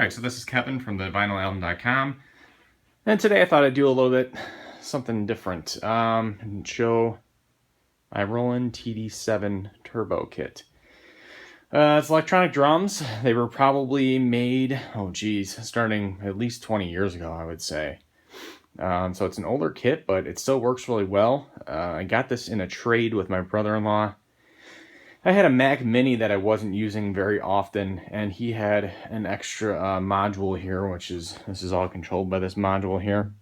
Alright, so this is Kevin from the vinylalbum.com, and today I thought I'd do a little bit something different and show my Roland TD-7 Turbo kit. It's electronic drums. They were probably made, starting at least 20 years ago, I would say. So it's an older kit, but it still works really well. I got this in a trade with my brother-in-law. I had a Mac Mini that I wasn't using very often, and he had an extra module here, this is all controlled by this module here.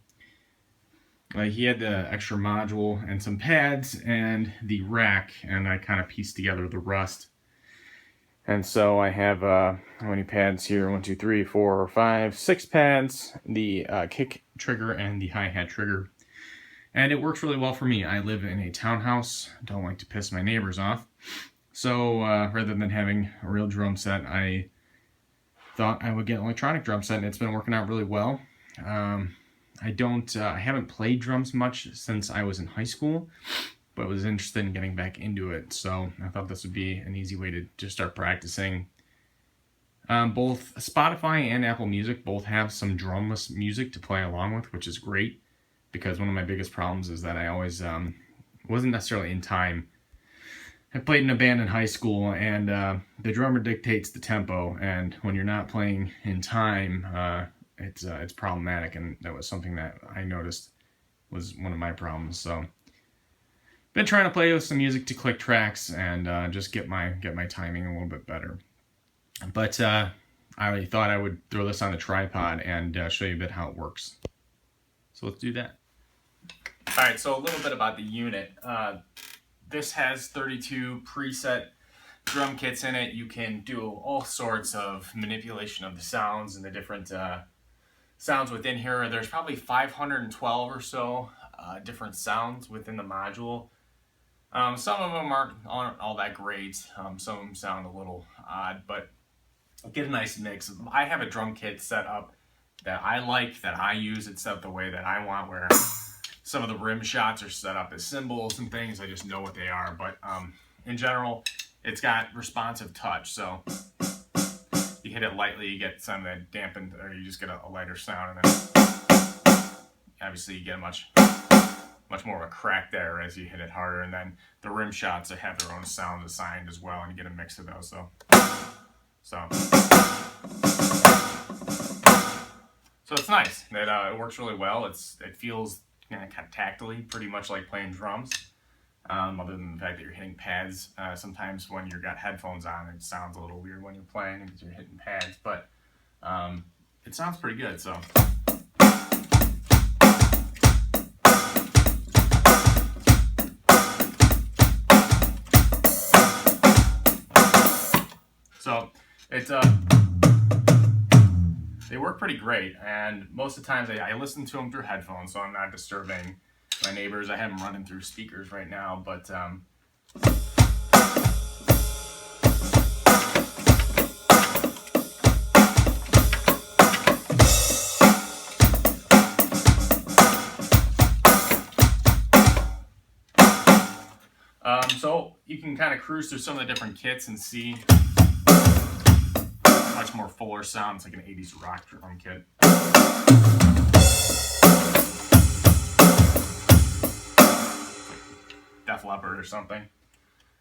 He had the extra module and some pads and the rack, and I kind of pieced together the rest. And so I have, how many pads here? 1, 2, 3, 4, 5, 6 pads, the kick trigger and the hi-hat trigger. And it works really well for me. I live in a townhouse, don't like to piss my neighbors off. So rather than having a real drum set, I thought I would get an electronic drum set, and it's been working out really well. I haven't played drums much since I was in high school, but was interested in getting back into it. So I thought this would be an easy way to just start practicing. Both Spotify and Apple Music both have some drumless music to play along with, which is great, because one of my biggest problems is that I always wasn't necessarily in time. I played in a band in high school, and the drummer dictates the tempo, and when you're not playing in time, it's problematic, and that was something that I noticed was one of my problems. So been trying to play with some music to click tracks and just get my timing a little bit better. But I thought I would throw this on a tripod and show you a bit how it works. So let's do that. All right, so a little bit about the unit. This has 32 preset drum kits in it. You can do all sorts of manipulation of the sounds and the different sounds within here. There's probably 512 or so different sounds within the module. Some of them aren't all that great. Some of them sound a little odd, but get a nice mix. I have a drum kit set up that I like, that I use. It's set up the way that I want, where some of the rim shots are set up as cymbals and things. I just know what they are, but in general, it's got responsive touch. So you hit it lightly, you get some of that dampened, or you just get a lighter sound, and then obviously you get a much more of a crack there as you hit it harder. And then the rim shots have their own sound assigned as well, and you get a mix of those. So it's nice. It works really well. It feels kind of tactily, pretty much like playing drums. Other than the fact that you're hitting pads. Sometimes when you've got headphones on, it sounds a little weird when you're playing because you're hitting pads, but it sounds pretty good. So they work pretty great, and most of the times I listen to them through headphones, so I'm not disturbing my neighbors. I have them running through speakers right now, but so you can kind of cruise through some of the different kits and see much more fuller sound. It's like an 80s rock drum kit. Def Leppard or something.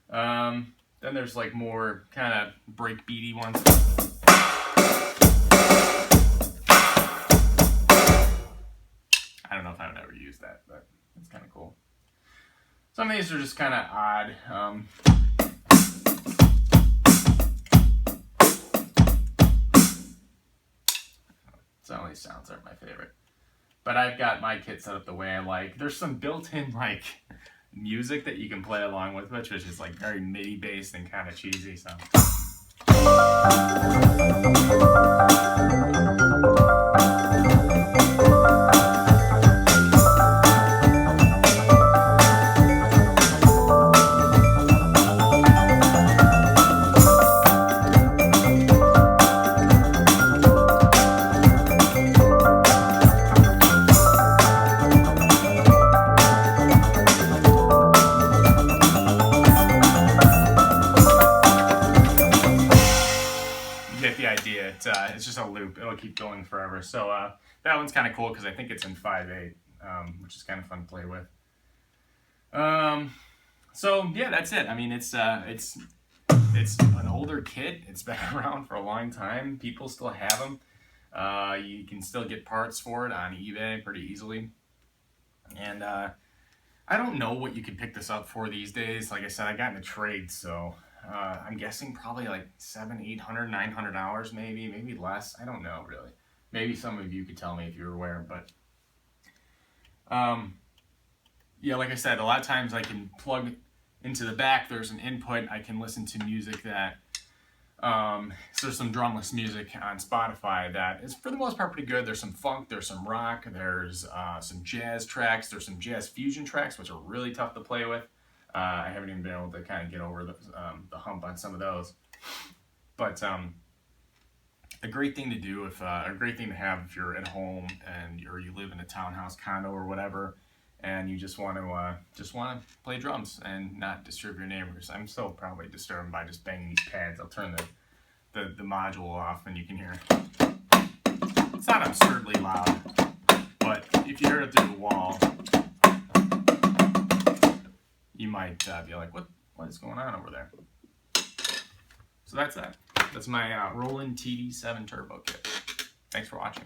Then there's like more kind of breakbeaty ones. I don't know if I would ever use that, but it's kind of cool. Some of these are just kind of odd. Some of these sounds aren't my favorite. But I've got my kit set up the way I like. There's some built-in like music that you can play along with, which is like very MIDI based and kind of cheesy. So. It's just a a loop. It'll keep going forever. So that one's kind of cool because I think it's in 5/8, which is kind of fun to play with. So yeah, that's it. I mean, it's an older kit. It's been around for a long time. People still have them. You can still get parts for it on eBay pretty easily. And I don't know what you could pick this up for these days. Like I said, I got in a trade, so I'm guessing probably like $700, $800, $900 maybe less. I don't know really. Maybe some of you could tell me if you're aware, but yeah, like I said, a lot of times I can plug into the back. There's an input. I can listen to music that so there's some drumless music on Spotify that is for the most part pretty good. There's some funk, there's some rock, there's some jazz tracks, there's some jazz fusion tracks, which are really tough to play with. I haven't even been able to kind of get over the hump on some of those. But a great thing to do, a great thing to have if you're at home or you live in a townhouse, condo, or whatever, and you just want to play drums and not disturb your neighbors. I'm still probably disturbed by just banging these pads. I'll turn the module off and you can hear it's not absurdly loud, but if you heard it through the wall, you might be like, what is going on over there? So that's that. That's my Roland TD-7 Turbo kit. Thanks for watching.